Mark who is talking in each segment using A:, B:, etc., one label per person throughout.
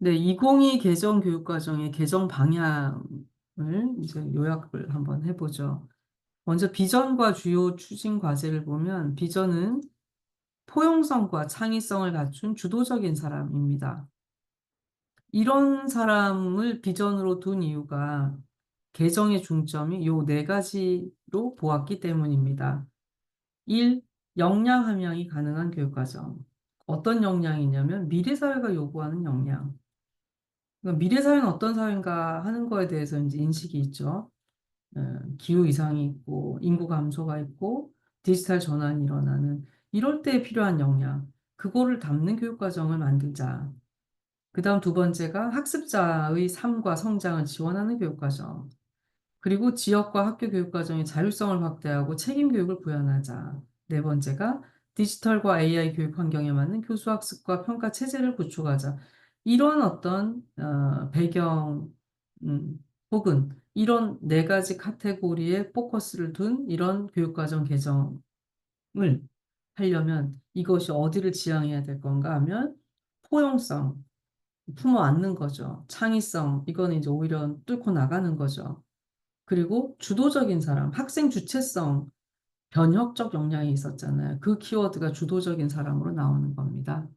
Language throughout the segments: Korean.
A: 네, 2022 개정 교육과정의 개정 방향을 이제 요약을 한번 해보죠. 먼저 비전과 주요 추진 과제를 보면 비전은 포용성과 창의성을 갖춘 주도적인 사람입니다. 이런 사람을 비전으로 둔 이유가 개정의 중점이 요 네 가지로 보았기 때문입니다. 1. 역량 함양이 가능한 교육과정. 어떤 역량이냐면 미래 사회가 요구하는 역량. 그러니까 미래 사회는 어떤 사회인가 하는 거에 대해서 이제 인식이 있죠. 기후 이상이 있고 인구 감소가 있고 디지털 전환이 일어나는 이럴 때 필요한 역량. 그거를 담는 교육과정을 만들자. 그다음 두 번째가 학습자의 삶과 성장을 지원하는 교육과정. 그리고 지역과 학교 교육과정의 자율성을 확대하고 책임 교육을 구현하자. 네 번째가 디지털과 AI 교육 환경에 맞는 교수 학습과 평가 체제를 구축하자. 이런 어떤 배경 혹은 이런 네 가지 카테고리에 포커스를 둔 이런 교육과정 개정을 하려면 이것이 어디를 지향해야 될 건가 하면 포용성, 품어 안는 거죠. 창의성, 이거는 이제 오히려 뚫고 나가는 거죠. 그리고 주도적인 사람, 학생 주체성, 변혁적 역량이 있었잖아요. 그 키워드가 주도적인 사람으로 나오는 겁니다.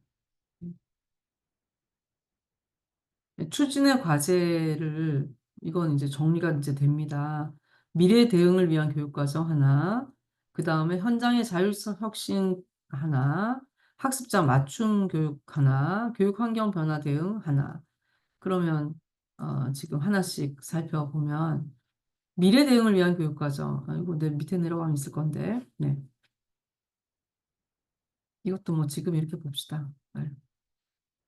A: 추진의 과제를, 이건 이제 정리가 이제 됩니다. 미래 대응을 위한 교육과정 하나, 그 다음에 현장의 자율성 혁신 하나, 학습자 맞춤 교육 하나, 교육 환경 변화 대응 하나. 그러면 지금 하나씩 살펴보면 미래 대응을 위한 교육과정. 이거 내 밑에 내려가면 있을 건데. 네. 이것도 뭐 지금 이렇게 봅시다. 네.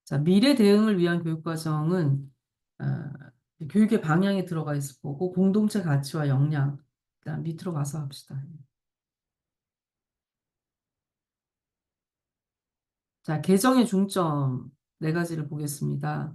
A: 자, 미래 대응을 위한 교육과정은 어, 교육의 방향에 들어가 있을 거고 공동체 가치와 역량. 그다음 밑으로 가서 합시다. 자, 개정의 중점 네 가지를 보겠습니다.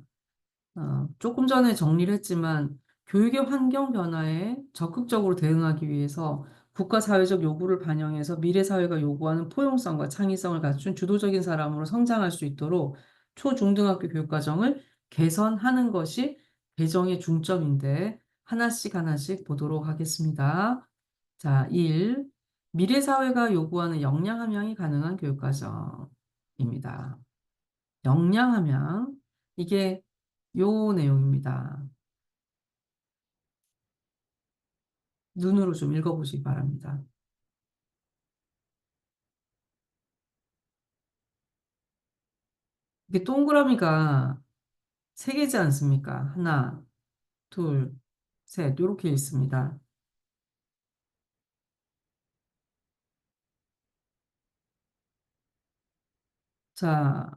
A: 조금 전에 정리를 했지만 교육의 환경 변화에 적극적으로 대응하기 위해서 국가 사회적 요구를 반영해서 미래 사회가 요구하는 포용성과 창의성을 갖춘 주도적인 사람으로 성장할 수 있도록 초중등학교 교육과정을 개선하는 것이 개정의 중점인데 하나씩 하나씩 보도록 하겠습니다. 자, 1. 미래 사회가 요구하는 역량 함양이 가능한 교육과정입니다. 역량 함양. 이게 요 내용입니다. 눈으로 좀 읽어보시기 바랍니다. 이게 동그라미가 세 개지 않습니까? 하나, 둘, 셋, 이렇게 있습니다. 자,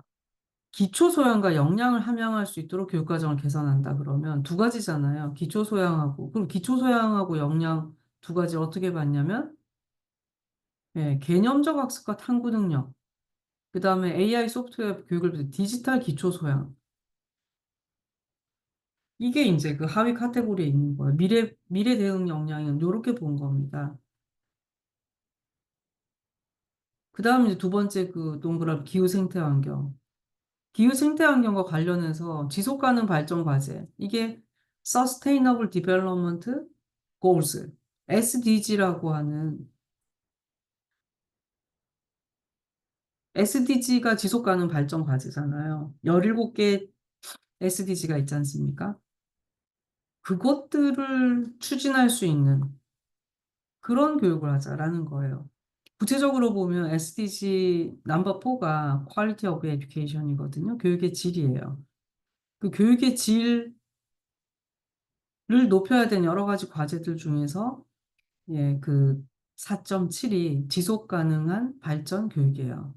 A: 기초 소양과 역량을 함양할 수 있도록 교육과정을 개선한다 그러면 두 가지잖아요. 기초 소양하고. 그럼 기초 소양하고 역량 두 가지 어떻게 봤냐면, 예, 개념적 학습과 탐구 능력. 그 다음에 AI 소프트웨어 교육을 위해서 디지털 기초 소양. 이게 이제 그 하위 카테고리에 있는 거예요. 미래 대응 역량은 이렇게 본 겁니다. 그 다음 이제 두 번째 그 동그라미 기후 생태 환경. 기후 생태 환경과 관련해서 지속 가능 발전 과제. 이게 Sustainable Development Goals, SDG라고 하는 SDG가 지속 가능 발전 과제잖아요. 17개 SDG가 있지 않습니까? 그것들을 추진할 수 있는 그런 교육을 하자라는 거예요. 구체적으로 보면 SDG 넘버 4가 Quality of Education이거든요. 교육의 질이에요. 그 교육의 질을 높여야 되는 여러 가지 과제들 중에서 예, 그 4.7이 지속 가능한 발전 교육이에요.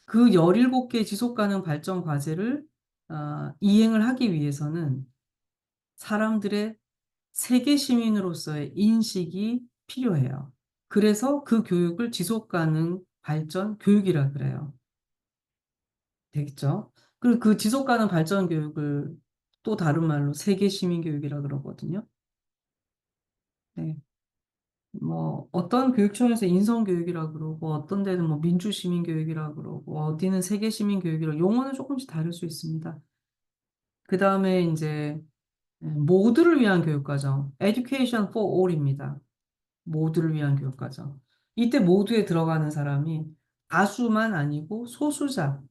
A: 그 17개 지속 가능 발전 과제를 이행을 하기 위해서는 사람들의 세계 시민으로서의 인식이 필요해요. 그래서 그 교육을 지속 가능 발전 교육이라 그래요. 되겠죠? 그리고 그 지속 가능 발전 교육을 또 다른 말로 세계 시민 교육이라 그러거든요. 네. 뭐 어떤 교육청에서 인성 교육이라 그러고 어떤 데는 뭐 민주 시민 교육이라 그러고 어디는 세계 시민 교육이라 용어는 조금씩 다를 수 있습니다. 그다음에 이제 모두를 위한 교육과정, Education for All입니다. 모두를 위한 교육과정. 이때 모두에 들어가는 사람이 다수만 아니고 소수자,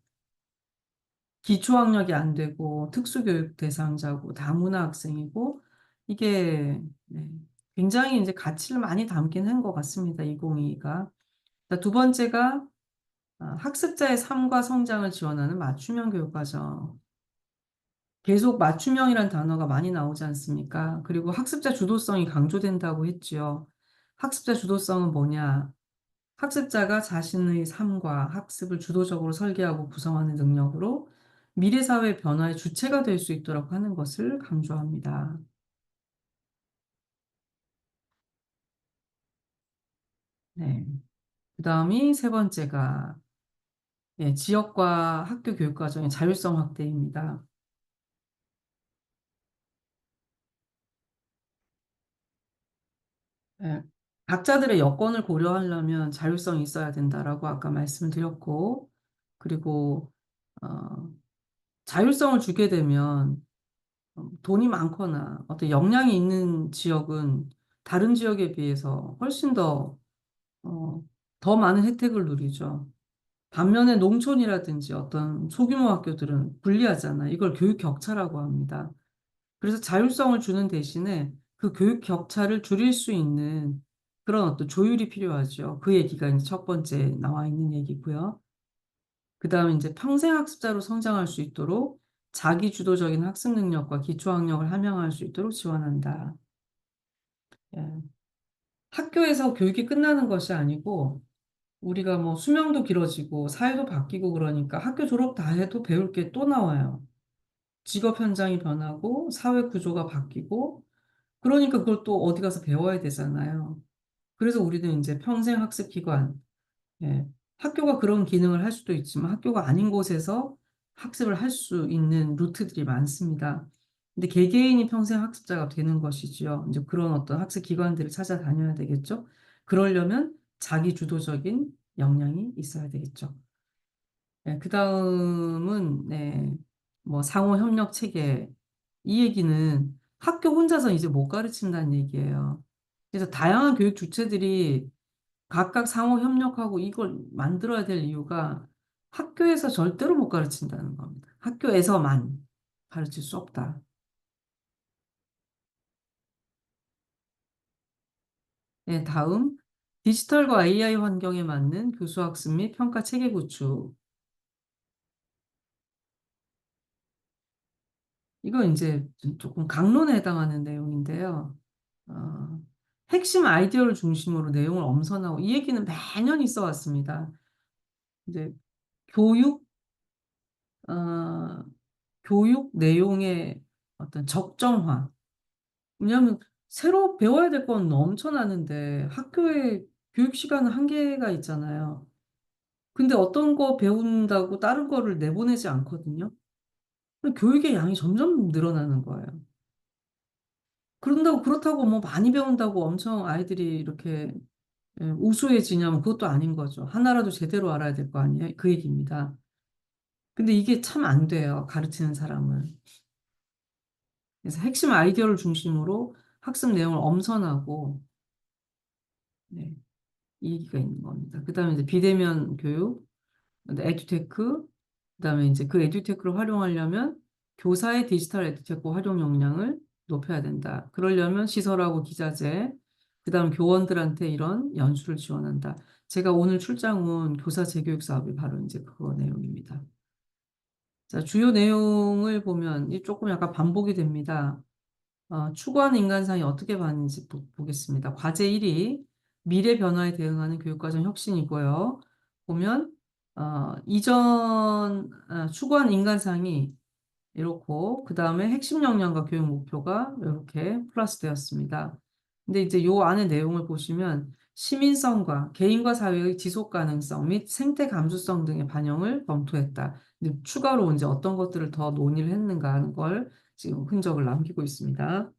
A: 기초학력이 안 되고 특수교육 대상자고 다문화 학생이고 이게 굉장히 이제 가치를 많이 담긴 한 것 같습니다. 2022가. 두 번째가 학습자의 삶과 성장을 지원하는 맞춤형 교육과정. 계속 맞춤형이란 단어가 많이 나오지 않습니까? 그리고 학습자 주도성이 강조된다고 했지요. 학습자 주도성은 뭐냐? 학습자가 자신의 삶과 학습을 주도적으로 설계하고 구성하는 능력으로 미래 사회 변화의 주체가 될 수 있도록 하는 것을 강조합니다. 네. 그다음이 세 번째가 지역과 학교 교육 과정의 자율성 확대입니다. 예, 각자들의 여건을 고려하려면 자율성이 있어야 된다라고 아까 말씀드렸고, 그리고 어, 자율성을 주게 되면 돈이 많거나 어떤 역량이 있는 지역은 다른 지역에 비해서 훨씬 어, 더 많은 혜택을 누리죠. 반면에 농촌이라든지 어떤 소규모 학교들은 불리하잖아요. 이걸 교육 격차라고 합니다. 그래서 자율성을 주는 대신에 그 교육 격차를 줄일 수 있는 그런 어떤 조율이 필요하죠. 그 얘기가 이제 첫 번째 나와 있는 얘기고요. 그 다음에 이제 평생 학습자로 성장할 수 있도록 자기 주도적인 학습 능력과 기초 학력을 함양할 수 있도록 지원한다. 예. 학교에서 교육이 끝나는 것이 아니고 우리가 뭐 수명도 길어지고 사회도 바뀌고 그러니까 학교 졸업 다 해도 배울 게 또 나와요. 직업 현장이 변하고 사회 구조가 바뀌고 그러니까 그걸 또 어디 가서 배워야 되잖아요. 그래서 우리는 이제 평생 학습 기관, 예, 학교가 그런 기능을 할 수도 있지만 학교가 아닌 곳에서 학습을 할 수 있는 루트들이 많습니다. 근데 개개인이 평생 학습자가 되는 것이지요. 이제 그런 어떤 학습 기관들을 찾아다녀야 되겠죠. 그러려면 자기 주도적인 역량이 있어야 되겠죠. 네, 그 다음은, 뭐, 상호 협력 체계. 이 얘기는 학교 혼자서 이제 못 가르친다는 얘기예요. 그래서 다양한 교육 주체들이 각각 상호 협력하고 이걸 만들어야 될 이유가 학교에서 절대로 못 가르친다는 겁니다. 학교에서만 가르칠 수 없다. 네, 다음. 디지털과 AI 환경에 맞는 교수 학습 및 평가 체계 구축. 이거 이제 조금 강론에 해당하는 내용인데요. 어, 핵심 아이디어를 중심으로 내용을 엄선하고 이 얘기는 매년 있어 왔습니다. 이제 교육, 어, 교육 내용의 어떤 적정화. 왜냐하면 새로 배워야 될 건 넘쳐나는데 학교에 교육 시간은 한계가 있잖아요. 근데 어떤 거 배운다고 다른 거를 내보내지 않거든요. 교육의 양이 점점 늘어나는 거예요. 그렇다고 뭐 많이 배운다고 엄청 아이들이 이렇게 우수해지냐면 그것도 아닌 거죠. 하나라도 제대로 알아야 될 거 아니에요? 그 얘기입니다. 근데 이게 참 안 돼요. 가르치는 사람은. 그래서 핵심 아이디어를 중심으로 학습 내용을 엄선하고 네, 이 얘기가 있는 겁니다. 그다음에 이제 비대면 교육, 에듀테크, 그다음에 이제 그 에듀테크를 활용하려면 교사의 디지털 에듀테크 활용 역량을 높여야 된다. 그러려면 시설하고 기자재, 그다음 교원들한테 이런 연수를 지원한다. 제가 오늘 출장 온 교사 재교육 사업이 바로 이제 그거 내용입니다. 자, 주요 내용을 보면 이 조금 약간 반복이 됩니다. 추구하는 인간상이 어떻게 봤는지 보겠습니다. 과제 1위, 미래 변화에 대응하는 교육과정 혁신이고요. 보면, 추구하는 인간상이 이렇고, 그 다음에 핵심 역량과 교육 목표가 이렇게 플러스되었습니다. 근데 이제 요 안에 내용을 보시면, 시민성과 개인과 사회의 지속 가능성 및 생태 감수성 등의 반영을 검토했다. 근데 추가로 이제 어떤 것들을 더 논의를 했는가 하는 걸 지금 흔적을 남기고 있습니다.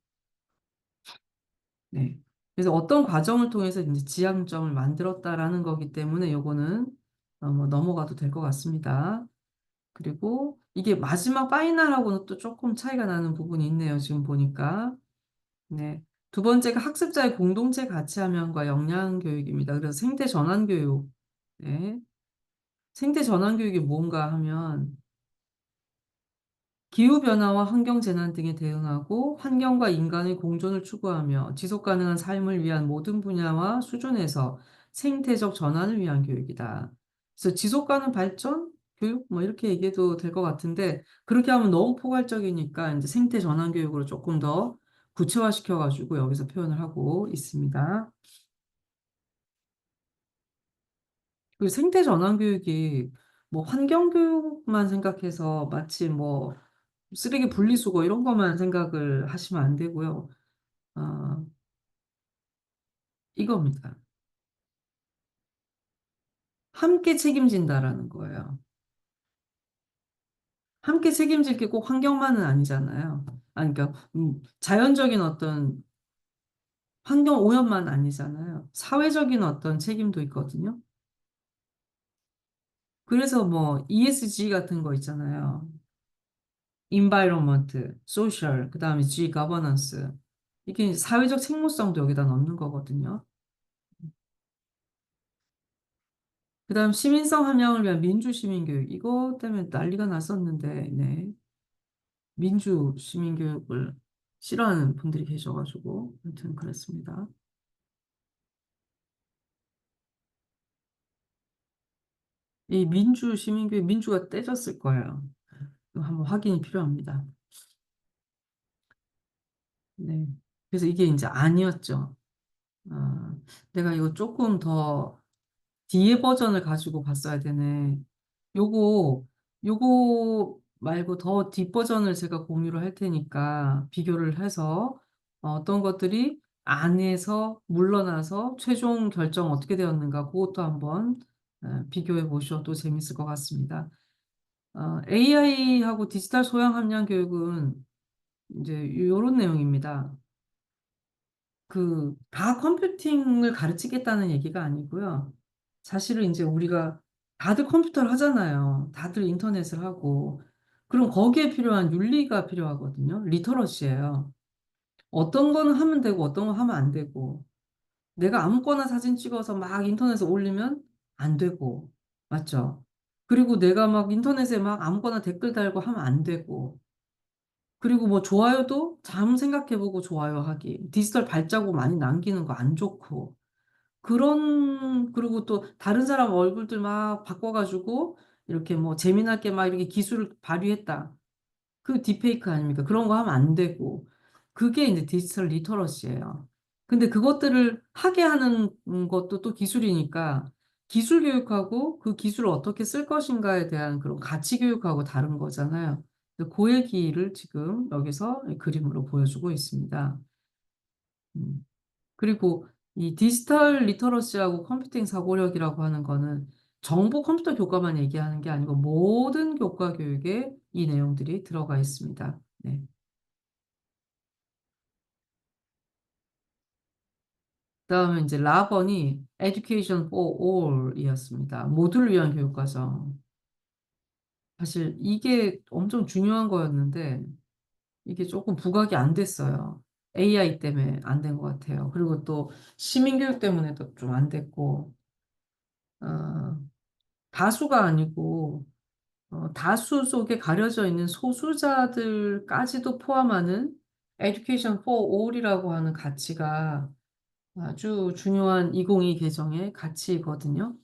A: 네. 그래서 어떤 과정을 통해서 이제 지향점을 만들었다라는 거기 때문에 요거는 뭐 넘어가도 될 것 같습니다. 그리고 이게 마지막 파이널하고는 또 조금 차이가 나는 부분이 있네요. 지금 보니까. 네. 두 번째가 학습자의 공동체 가치 함양과 역량 교육입니다. 그래서 생태 전환 교육. 네. 생태 전환 교육이 뭔가 하면 기후변화와 환경재난 등에 대응하고 환경과 인간의 공존을 추구하며 지속 가능한 삶을 위한 모든 분야와 수준에서 생태적 전환을 위한 교육이다. 그래서 지속 가능 발전 교육 뭐 이렇게 얘기해도 될 것 같은데 그렇게 하면 너무 포괄적이니까 이제 생태 전환 교육으로 조금 더 구체화시켜 가지고 여기서 표현을 하고 있습니다. 그 생태 전환 교육이 뭐 환경 교육만 생각해서 마치 뭐 쓰레기 분리수거 이런 것만 생각을 하시면 안 되고요. 아, 이겁니다. 함께 책임진다라는 거예요. 함께 책임질 게 꼭 환경만은 아니잖아요. 아니, 그러니까 자연적인 어떤 환경 오염만 아니잖아요. 사회적인 어떤 책임도 있거든요. 그래서 뭐 ESG 같은 거 있잖아요. environment, social, 그다음에 G, governance. 이게 이제 사회적 책무성도 여기다 넣는 거거든요. 그다음 시민성 함양을 위한 민주 시민교육. 이거 때문에 난리가 났었는데, 네. 민주 시민교육을 싫어하는 분들이 계셔가지고, 아무튼 그랬습니다. 이 민주 시민교육, 민주가 떼졌을 거예요. 이거 한번 확인이 필요합니다. 네. 그래서 이게 이제 아니었죠. 아, 내가 이거 조금 더 뒤에 버전을 가지고 봤어야 되네. 요거, 요거 말고 더 뒷버전을 제가 공유를 할 테니까 비교를 해서 어떤 것들이 안에서 물러나서 최종 결정 어떻게 되었는가 그것도 한번 비교해 보셔도 재밌을 것 같습니다. AI하고 디지털 소양 함량 교육은 이제 이런 내용입니다. 다 컴퓨팅을 가르치겠다는 얘기가 아니고요. 사실은 이제 우리가 다들 컴퓨터를 하잖아요. 다들 인터넷을 하고. 그럼 거기에 필요한 윤리가 필요하거든요. 리터러시예요. 어떤 거는 하면 되고 어떤 거 하면 안 되고. 내가 아무거나 사진 찍어서 막 인터넷에 올리면 안 되고. 맞죠? 그리고 내가 막 인터넷에 막 아무거나 댓글 달고 하면 안 되고. 그리고 뭐 좋아요도 잠 생각해보고 좋아요 하기. 디지털 발자국 많이 남기는 거 안 좋고. 그리고 또 다른 사람 얼굴들 막 바꿔가지고 이렇게 뭐 재미나게 막 이렇게 기술을 발휘했다. 그 딥페이크 아닙니까? 그런 거 하면 안 되고. 그게 이제 디지털 리터러시예요. 근데 그것들을 하게 하는 것도 또 기술이니까 기술 교육하고 그 기술을 어떻게 쓸 것인가에 대한 그런 가치 교육하고 다른 거잖아요. 그 얘기를 지금 여기서 그림으로 보여주고 있습니다. 음. 그리고 이 디지털 리터러시하고 컴퓨팅 사고력이라고 하는 거는 정보 컴퓨터 교과만 얘기하는 게 아니고 모든 교과 교육에 이 내용들이 들어가 있습니다. 네. 그다음에 이제 라번이 Education for All이었습니다. 모두를 위한 교육과정. 사실 이게 엄청 중요한 거였는데 이게 조금 부각이 안 됐어요. AI 때문에 안 된 것 같아요. 그리고 또 시민교육 때문에도 좀 안 됐고 어, 다수가 아니고 다수 속에 가려져 있는 소수자들까지도 포함하는 Education for All이라고 하는 가치가 아주 중요한 2022 개정의 가치거든요.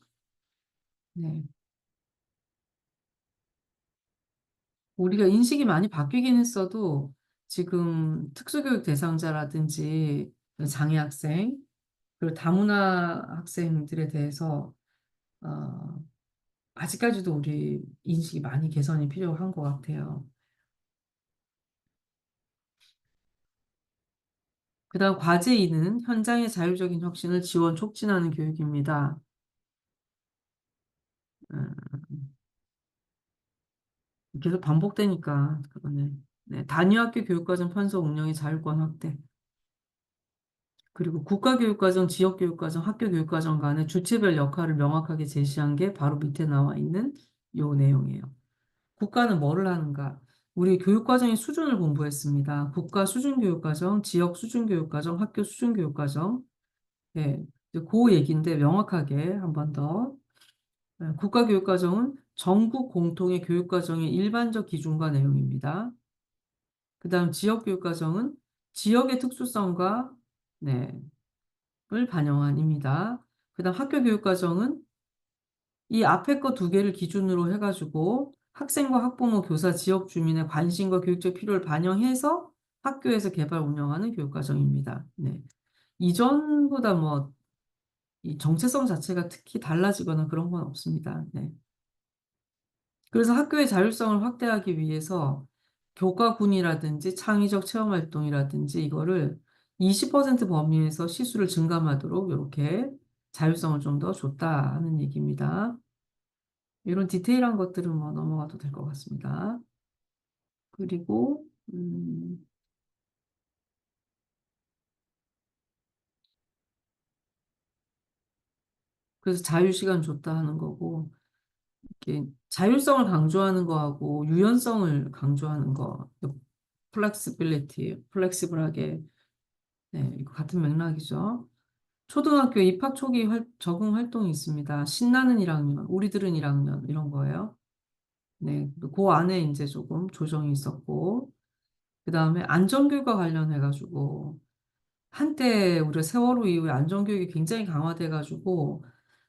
A: 네. 우리가 인식이 많이 바뀌긴 했어도 지금 특수교육 대상자라든지 장애 학생, 그리고 다문화 학생들에 대해서 어, 아직까지도 우리 인식이 많이 개선이 필요한 것 같아요. 그다음 과제 2는 현장의 자율적인 혁신을 지원 촉진하는 교육입니다. 음, 계속 반복되니까 그거네. 네, 단위학교 교육과정 편성 운영의 자율권 확대. 그리고 국가교육과정, 지역교육과정, 학교교육과정 간의 주체별 역할을 명확하게 제시한 게 바로 밑에 나와 있는 요 내용이에요. 국가는 뭐를 하는가? 우리 교육과정의 수준을 공부했습니다. 국가 수준교육과정, 지역 수준교육과정, 학교 수준교육과정. 예, 이제 그 얘기인데 명확하게 한 번 더. 국가교육과정은 전국 공통의 교육과정의 일반적 기준과 내용입니다. 그 다음 지역교육과정은 지역의 특수성과 네, 을 반영한입니다. 그 다음 학교교육과정은 이 앞에 거 두 개를 기준으로 해가지고 학생과 학부모, 교사, 지역 주민의 관심과 교육적 필요를 반영해서 학교에서 개발 운영하는 교육과정입니다. 네. 이전보다 뭐 이 정체성 자체가 특히 달라지거나 그런 건 없습니다. 네. 그래서 학교의 자율성을 확대하기 위해서 교과군이라든지 창의적 체험활동이라든지 이거를 20% 범위에서 시수를 증감하도록 이렇게 자율성을 좀 더 줬다 하는 얘기입니다. 이런 디테일한 것들은 뭐 넘어가도 될 것 같습니다. 그리고 그래서 자유시간 줬다 하는 거고 이렇게 자율성을 강조하는 거하고 유연성을 강조하는 거 플렉시빌리티, 플렉시블하게 네, 이거 같은 맥락이죠. 초등학교 입학 초기 적응 활동이 있습니다. 신나는 1학년, 우리들은 1학년 이런 거예요. 네, 그 안에 이제 조금 조정이 있었고 그 다음에 안전교육과 관련해가지고 한때 우리 세월호 이후에 안전교육이 굉장히 강화돼가지고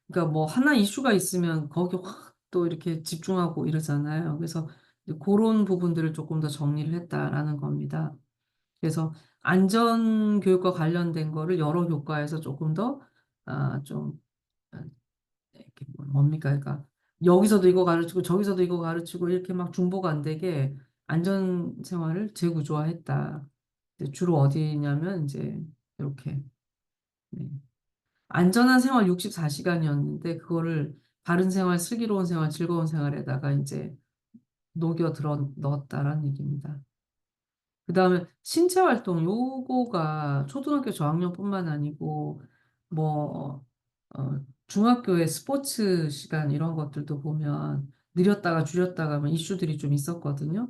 A: 그러니까 뭐 하나 이슈가 있으면 거기 확 또 이렇게 집중하고 이러잖아요. 그래서 이제 그런 부분들을 조금 더 정리를 했다라는 겁니다. 그래서 안전교육과 관련된 거를 여러 교과에서 조금 더, 좀, 아, 이렇게 뭡니까? 그러니까 여기서도 이거 가르치고 저기서도 이거 가르치고 이렇게 막 중복 안 되게 안전생활을 재구조화했다. 주로 어디냐면 이제 이렇게. 네. 안전한 생활 64시간이었는데 그거를 바른 생활, 슬기로운 생활, 즐거운 생활에다가 이제 녹여 들어 넣었다라는 얘기입니다. 그 다음에 신체 활동 요거가 초등학교 저학년뿐만 아니고 뭐 중학교의 스포츠 시간 이런 것들도 보면 느렸다가 줄였다가 뭐 이슈들이 좀 있었거든요.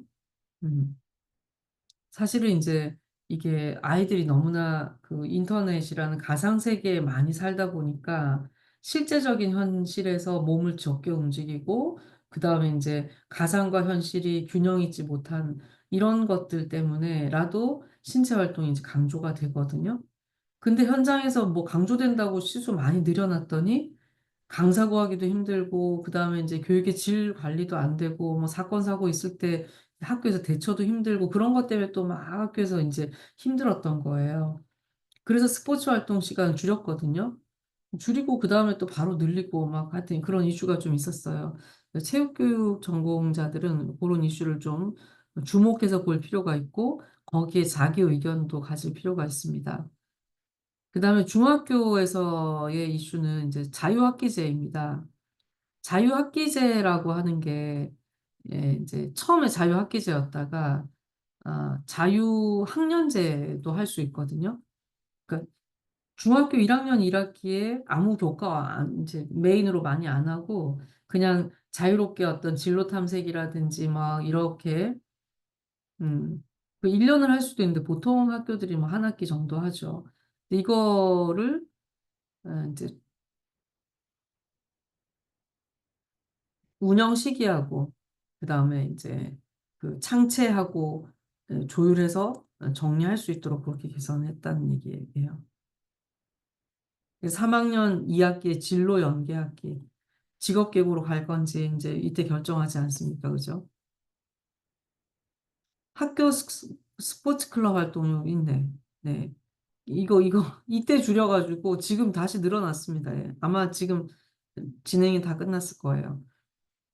A: 음. 사실은 이제 이게 아이들이 너무나 그 인터넷이라는 가상세계에 많이 살다 보니까 실제적인 현실에서 몸을 적게 움직이고, 그 다음에 이제 가상과 현실이 균형 있지 못한 이런 것들 때문에라도 신체 활동이 이제 강조가 되거든요. 근데 현장에서 뭐 강조된다고 시수 많이 늘려놨더니 강사 구하기도 힘들고 그다음에 이제 교육의 질 관리도 안 되고 뭐 사건 사고 있을 때 학교에서 대처도 힘들고 그런 것 때문에 또 막 학교에서 이제 힘들었던 거예요. 그래서 스포츠 활동 시간 줄였거든요. 줄이고 그다음에 또 바로 늘리고 막 하여튼 그런 이슈가 좀 있었어요. 체육교육 전공자들은 그런 이슈를 좀 주목해서 볼 필요가 있고 거기에 자기 의견도 가질 필요가 있습니다. 그다음에 중학교에서의 이슈는 이제 자유학기제입니다. 자유학기제라고 하는 게 예, 이제 처음에 자유학기제였다가 자유학년제도 할 수 있거든요. 그러니까 중학교 1학년 1학기에 아무 교과 이제 메인으로 많이 안 하고 그냥 자유롭게 어떤 진로 탐색이라든지 막 이렇게 그 1년을 할 수도 있는데 보통 학교들이 뭐 한 학기 정도 하죠. 근데 이거를 이제 운영 시기하고 그다음에 이제 그 창체하고 조율해서 정리할 수 있도록 그렇게 개선했다는 얘기예요. 3학년 2학기에 진로 연계학기 직업계급으로 갈 건지 이제 이때 결정하지 않습니까? 그죠? 학교 스포츠 클럽 활동이 있네. 네. 이거 이때 줄여가지고 지금 다시 늘어났습니다. 예. 아마 지금 진행이 다 끝났을 거예요.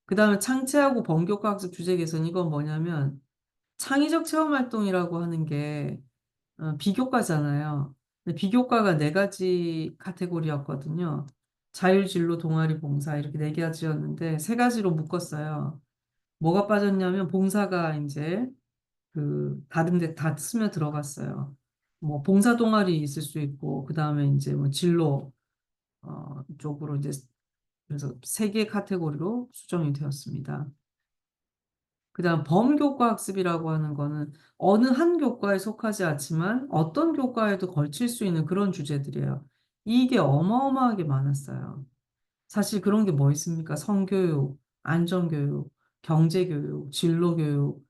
A: 그 다음에 창체하고 본교과 학습 주제 개선 이건 뭐냐면 창의적 체험 활동이라고 하는 게 비교과잖아요. 근데 비교과가 네 가지 카테고리였거든요. 자율진로, 동아리, 봉사 이렇게 네 가지였는데 세 가지로 묶었어요. 뭐가 빠졌냐면 봉사가 이제 그 다른 데 다 스며 들어갔어요. 뭐 봉사 동아리 있을 수 있고 그 다음에 이제 뭐 진로 쪽으로 이제 그래서 세 개 카테고리로 수정이 되었습니다. 그다음 범교과 학습이라고 하는 거는 어느 한 교과에 속하지 않지만 어떤 교과에도 걸칠 수 있는 그런 주제들이에요. 이게 어마어마하게 많았어요. 사실 그런 게 뭐 있습니까? 성교육, 안전교육, 경제교육, 진로교육.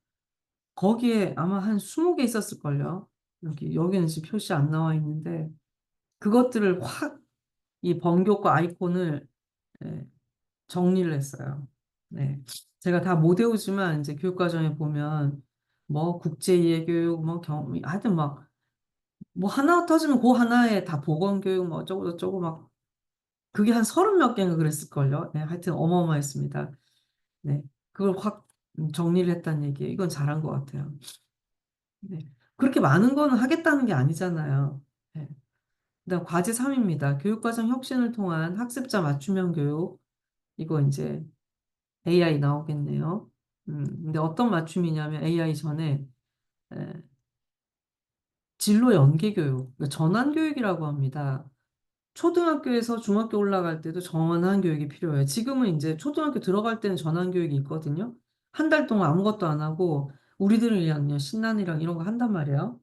A: 거기에 아마 한 20개 있었을걸요. 여기는 지금 표시 안 나와 있는데, 그것들을 확, 이 범교과 아이콘을 예, 정리를 했어요. 네. 제가 다 못 외우지만, 이제 교육과정에 보면, 뭐, 국제이해교육, 뭐, 하여튼 막, 뭐, 하나 터지면 그 하나에 다 보건교육, 뭐, 어쩌고 저쩌고 막, 그게 한 30몇 개인가 그랬을걸요. 네, 하여튼 어마어마했습니다. 네. 그걸 확 정리를 했다는 얘기예요. 이건 잘한 것 같아요. 네. 그렇게 많은 거는 하겠다는 게 아니잖아요. 네. 그다음 과제 3입니다. 교육과정 혁신을 통한 학습자 맞춤형 교육. 이거 이제 AI 나오겠네요. 근데 어떤 맞춤이냐면 AI 전에 에, 진로 연계 교육, 그러니까 전환 교육이라고 합니다. 초등학교에서 중학교 올라갈 때도 전환 교육이 필요해요. 지금은 이제 초등학교 들어갈 때는 전환 교육이 있거든요. 한 달 동안 아무것도 안 하고 우리들을 위한 신난이랑 이런 거 한단 말이에요.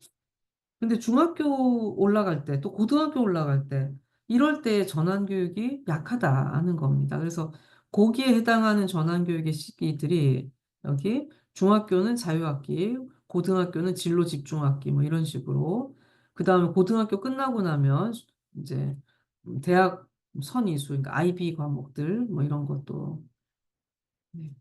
A: 근데 중학교 올라갈 때, 또 고등학교 올라갈 때, 이럴 때 전환교육이 약하다는 겁니다. 그래서 거기에 해당하는 전환교육의 시기들이 여기 중학교는 자유학기, 고등학교는 진로 집중학기, 뭐 이런 식으로. 그 다음에 고등학교 끝나고 나면 이제 대학 선이수, 그러니까 IB 과목들, 뭐 이런 것도. 네.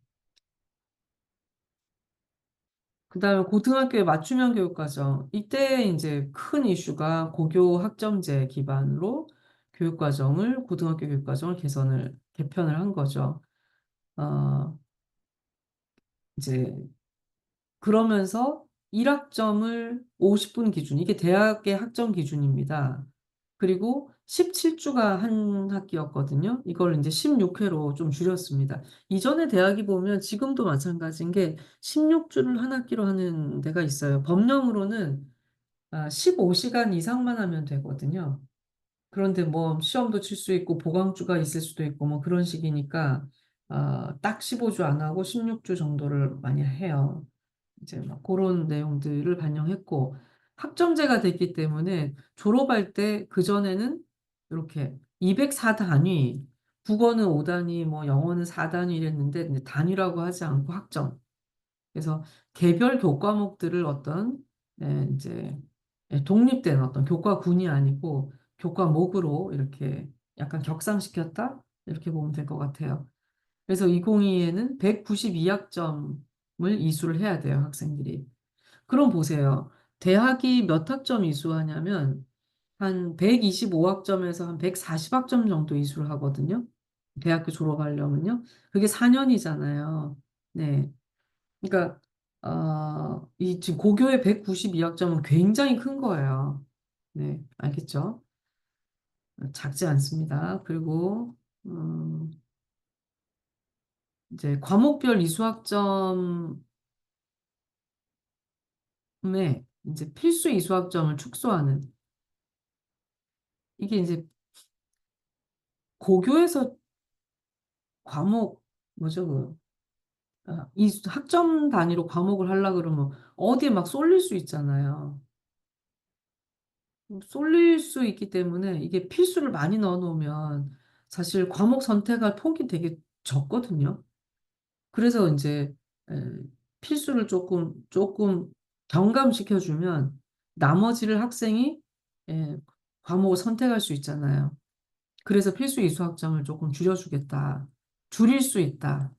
A: 그다음에 고등학교의 맞춤형 교육과정. 이때 이제 큰 이슈가 고교 학점제 기반으로 교육과정을, 고등학교 교육과정을 개편을 한 거죠. 어, 이제 그러면서 1학점을 50분 기준, 이게 대학의 학점 기준입니다. 그리고 17주가 한 학기였거든요. 이걸 이제 16회로 좀 줄였습니다. 이전에 대학이 보면 지금도 마찬가지인 게 16주를 한 학기로 하는 데가 있어요. 법령으로는 15시간 이상만 하면 되거든요. 그런데 뭐 시험도 칠 수 있고 보강주가 있을 수도 있고 뭐 그런 식이니까 딱 15주 안 하고 16주 정도를 많이 해요. 이제 막 그런 내용들을 반영했고 학점제가 됐기 때문에 졸업할 때 그전에는 이렇게 204단위, 국어는 5단위, 뭐 영어는 4단위 이랬는데 이제 단위라고 하지 않고 학점. 그래서 개별 교과목들을 어떤 이제 독립된 어떤 교과군이 아니고 교과목으로 이렇게 약간 격상시켰다? 이렇게 보면 될 것 같아요. 그래서 2022에는 192학점을 이수를 해야 돼요, 학생들이. 그럼 보세요. 대학이 몇 학점 이수하냐면 한 125학점에서 한 140학점 정도 이수를 하거든요. 대학교 졸업하려면요. 그게 4년이잖아요. 네. 그러니까 이 지금 고교의 192학점은 굉장히 큰 거예요. 네, 알겠죠? 작지 않습니다. 그리고 이제 과목별 이수학점에 이제 필수 이수학점을 축소하는 이게 이제 고교에서 과목 뭐죠 그 이 학점 단위로 과목을 하려 그러면 어디에 막 쏠릴 수 있잖아요. 쏠릴 수 있기 때문에 이게 필수를 많이 넣어 놓으면 사실 과목 선택할 폭이 되게 적거든요. 그래서 이제 에, 필수를 조금 경감시켜주면 나머지를 학생이 과목을 선택할 수 있잖아요. 그래서 필수 이수학점을 조금 줄여주겠다. 줄일 수 있다.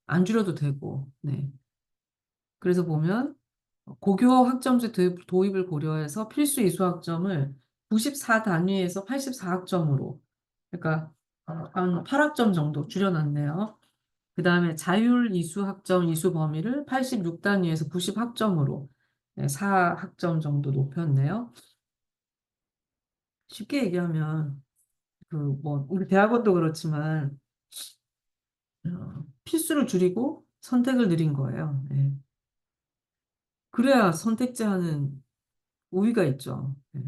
A: 안 줄여도 되고. 네. 그래서 보면 고교 학점제 도입을 고려해서 필수 이수 학점을 94단위에서 84학점으로 그러니까 한 8학점 정도 줄여놨네요. 그 다음에 자율 이수 학점 이수 범위를 86단위에서 90학점으로 4학점 정도 높였네요. 쉽게 얘기하면 그 뭐 우리 대학원도 그렇지만 필수를 줄이고 선택을 늘린 거예요. 네. 그래야 선택제 하는 우위가 있죠. 네.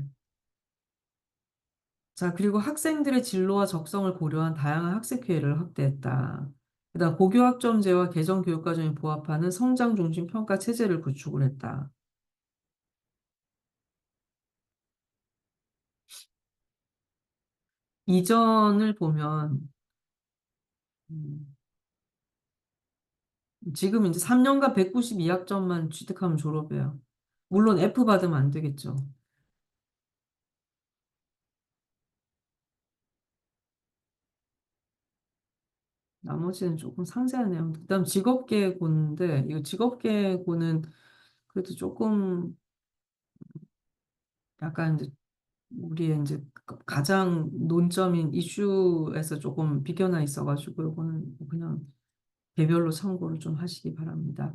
A: 자, 그리고 학생들의 진로와 적성을 고려한 다양한 학습 기회를 확대했다. 그다음 고교학점제와 개정교육과정에 부합하는 성장 중심 평가 체제를 구축을 했다. 이전을 보면 음, 지금 이제 3년간 192학점만 취득하면 졸업해요. 물론 F 받으면 안 되겠죠. 나머지는 조금 상세한 내용. 그다음 직업계고인데 이 직업계고는 그래도 조금 약간 이제 우리의 이제 가장 논점인 이슈에서 조금 비껴나 있어가지고 이거는 그냥 개별로 참고를 좀 하시기 바랍니다.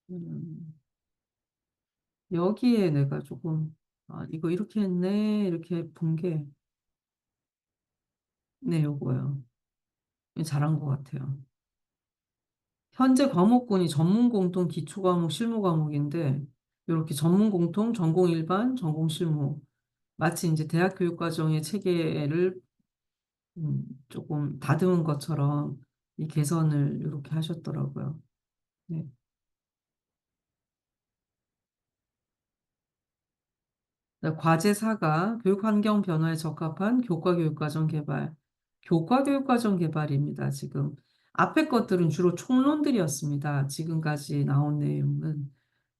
A: 음, 여기에 내가 조금 이거 이렇게 했네 이렇게 본 게 네, 요거요. 잘한 것 같아요. 현재 과목군이 전문 공통 기초 과목 실무 과목인데 이렇게 전문 공통, 전공 일반, 전공 실무 마치 이제 대학 교육 과정의 체계를 조금 다듬은 것처럼 이 개선을 이렇게 하셨더라고요. 네. 과제 4가 교육 환경 변화에 적합한 교과 교육 과정 개발. 교과 교육 과정 개발입니다, 지금. 앞에 것들은 주로 총론들이었습니다. 지금까지 나온 내용은.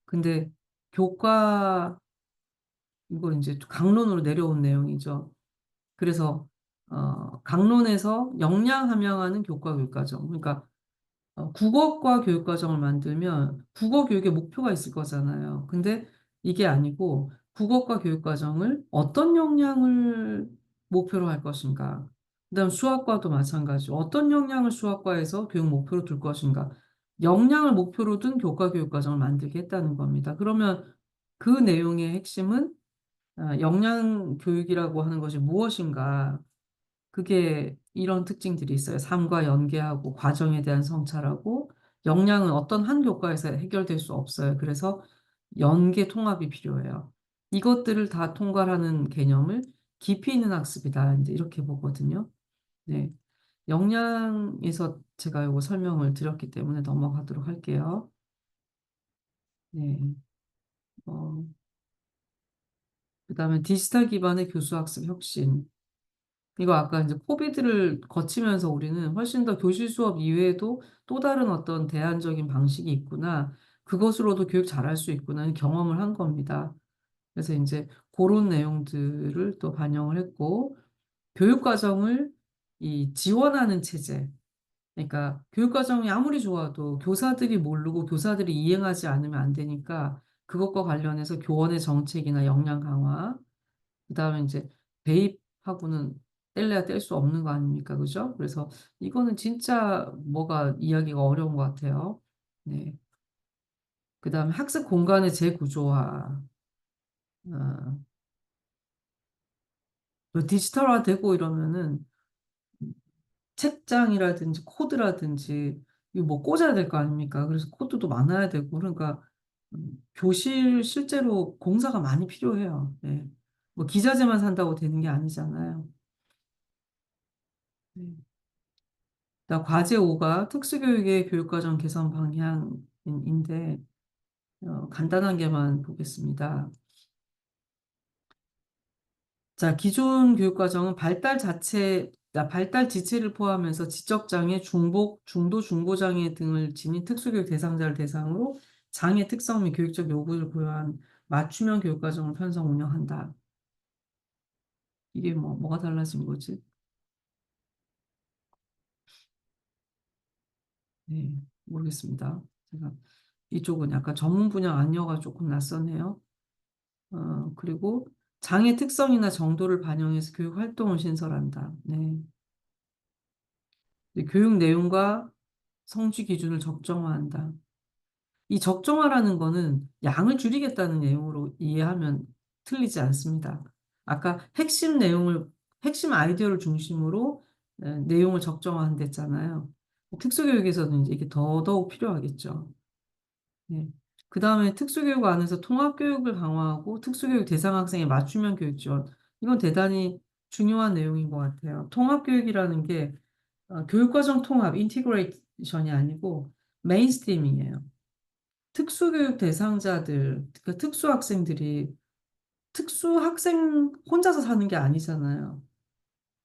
A: 근데 교과, 이걸 이제 강론으로 내려온 내용이죠. 그래서, 강론에서 역량 함양하는 교과 교육 과정. 그러니까 국어과 교육과정을 만들면 국어 교육의 목표가 있을 거잖아요. 근데 이게 아니고 국어과 교육과정을 어떤 역량을 목표로 할 것인가. 그다음 수학과도 마찬가지. 어떤 역량을 수학과에서 교육 목표로 둘 것인가. 역량을 목표로 둔 교과 교육과정을 만들게 했다는 겁니다. 그러면 그 내용의 핵심은 역량 교육이라고 하는 것이 무엇인가. 그게 이런 특징들이 있어요. 삶과 연계하고 과정에 대한 성찰하고 역량은 어떤 한 교과에서 해결될 수 없어요. 그래서 연계 통합이 필요해요. 이것들을 다 통괄하는 개념을 깊이 있는 학습이다. 이제 이렇게 보거든요. 네. 역량에서 제가 이거 설명을 드렸기 때문에 넘어가도록 할게요. 네. 어, 그다음에 디지털 기반의 교수학습 혁신. 이거 아까 이제 코비드를 거치면서 우리는 훨씬 더 교실 수업 이외에도 또 다른 어떤 대안적인 방식이 있구나. 그것으로도 교육 잘할 수 있구나. 경험을 한 겁니다. 그래서 이제 그런 내용들을 또 반영을 했고, 교육 과정을 이 지원하는 체제. 그러니까 교육 과정이 아무리 좋아도 교사들이 모르고 교사들이 이행하지 않으면 안 되니까 그것과 관련해서 교원의 정책이나 역량 강화, 그다음에 이제 대입하고는 뗄래야 뗄 수 없는 거 아닙니까? 그죠? 그래서 이거는 진짜 뭐가 이야기가 어려운 것 같아요. 네. 그다음에 학습 공간의 재구조화. 어, 디지털화 되고 이러면은 책장이라든지 코드라든지 이거 뭐 꽂아야 될 거 아닙니까? 그래서 코드도 많아야 되고 그러니까 교실 실제로 공사가 많이 필요해요. 네. 뭐 기자재만 산다고 되는 게 아니잖아요. 네. 과제 5가 특수교육의 교육과정 개선 방향인데 간단한 게만 보겠습니다. 자, 기존 교육과정은 발달 지체를 포함해서 지적장애, 중복, 중도, 중고장애 등을 지닌 특수교육 대상자를 대상으로 장애 특성 및 교육적 요구를 고려한 맞춤형 교육과정을 편성 운영한다. 이게 뭐가 달라진 거지? 네, 모르겠습니다. 제가 이쪽은 약간 전문 분야 아니어가 조금 낯서네요. 그리고 장애 특성이나 정도를 반영해서 교육 활동을 신설한다. 네. 교육 내용과 성취 기준을 적정화한다. 이 적정화라는 거는 양을 줄이겠다는 내용으로 이해하면 틀리지 않습니다. 아까 핵심 아이디어를 중심으로 내용을 적정화한댔잖아요. 특수교육에서는 이제 이게 더더욱 필요하겠죠. 네. 그 다음에 특수교육 안에서 통합교육을 강화하고 특수교육 대상 학생의 맞춤형 교육 지원. 이건 대단히 중요한 내용인 것 같아요. 통합교육이라는 게 교육과정 통합, 인티그레이션이 아니고 메인스트리밍이에요. 특수교육 대상자들, 그 특수학생들이 특수학생 혼자서 사는 게 아니잖아요.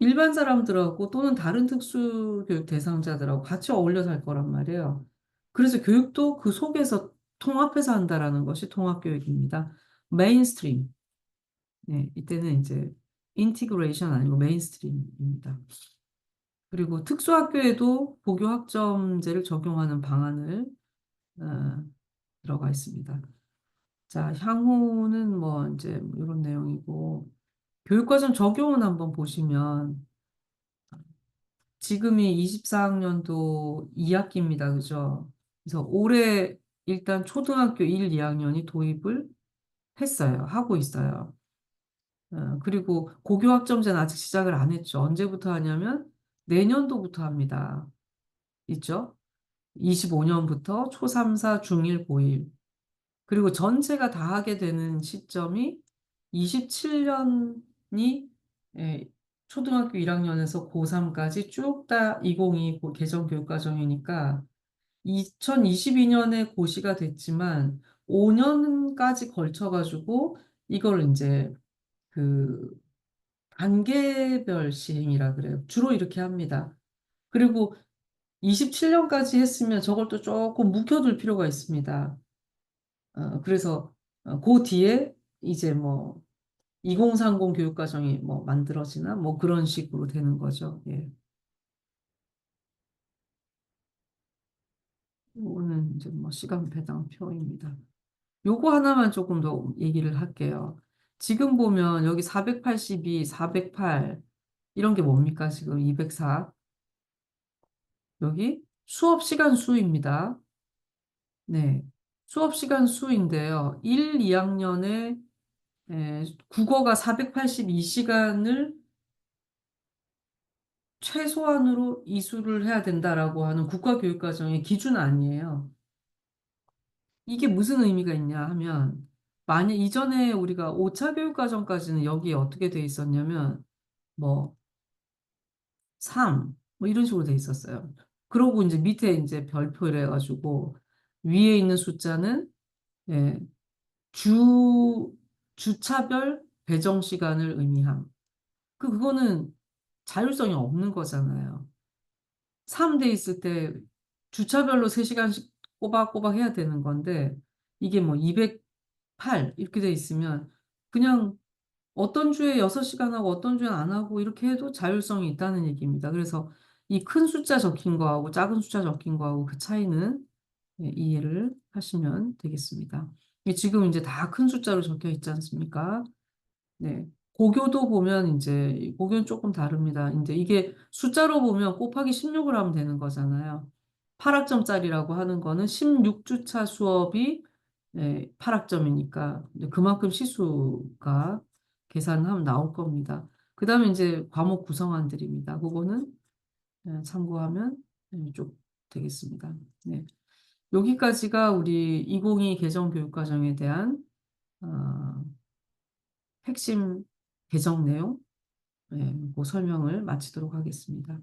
A: 일반 사람들하고 또는 다른 특수교육 대상자들하고 같이 어울려 살 거란 말이에요. 그래서 교육도 그 속에서 통합해서 한다라는 것이 통합교육입니다. 메인스트림. 네, 이때는 이제 인티그레이션 아니고 메인스트림입니다. 그리고 특수학교에도 보교 학점제를 적용하는 방안을 어, 들어가 있습니다. 자, 향후는 뭐 이제 이런 내용이고 교육과정 적용은 한번 보시면 지금이 24학년도 2학기입니다. 그죠? 그래서 올해 일단 초등학교 1, 2학년이 도입을 했어요. 하고 있어요. 그리고 고교학점제는 아직 시작을 안 했죠. 언제부터 하냐면 내년도부터 합니다. 있죠? 25년부터 초3, 4, 중1, 고1. 그리고 전체가 다 하게 되는 시점이 27년이 초등학교 1학년에서 고3까지 쭉 다 2022 개정 교육과정이니까 2022년에 고시가 됐지만 5년까지 걸쳐가지고 이걸 이제 그 단계별 시행이라 그래요. 주로 이렇게 합니다. 그리고 27년까지 했으면 저걸 또 조금 묵혀둘 필요가 있습니다. 그래서 그 뒤에 이제 뭐 2030 교육과정이 뭐 만들어지나 뭐 그런 식으로 되는 거죠. 예. 오늘 이제 뭐 시간 배당 표입니다. 요거 하나만 조금 더 얘기를 할게요. 지금 보면 여기 482, 408 이런 게 뭡니까? 지금 204 여기 수업 시간 수입니다. 네. 수업 시간 수인데요. 1, 2학년에 국어가 482시간을 최소한으로 이수를 해야 된다라고 하는 국가교육과정의 기준 아니에요. 이게 무슨 의미가 있냐 하면, 만약 이전에 우리가 5차 교육과정까지는 여기에 어떻게 돼 있었냐면, 뭐, 3, 뭐 이런 식으로 돼 있었어요. 그러고 이제 밑에 이제 별표를 해가지고, 위에 있는 숫자는, 예, 주, 주차별 배정 시간을 의미함. 그거는 자율성이 없는 거잖아요. 3대 있을 때 주차별로 3시간씩 꼬박꼬박 해야 되는 건데 이게 뭐 208 이렇게 돼 있으면 그냥 어떤 주에 6시간 하고 어떤 주에 안 하고 이렇게 해도 자율성이 있다는 얘기입니다. 그래서 이 큰 숫자 적힌 거하고 작은 숫자 적힌 거하고 그 차이는 이해를 하시면 되겠습니다. 이게 지금 이제 다 큰 숫자로 적혀 있지 않습니까? 네. 고교도 보면 이제 고교는 조금 다릅니다. 이제 이게 숫자로 보면 곱하기 16을 하면 되는 거잖아요. 8학점짜리라고 하는 거는 16주차 수업이 8학점이니까 그만큼 시수가 계산하면 나올 겁니다. 그 다음에 이제 과목 구성안들입니다. 그거는 참고하면 쭉 되겠습니다. 네. 여기까지가 우리 2022 개정 교육과정에 대한 어, 핵심 개정 내용 그 설명을 마치도록 하겠습니다.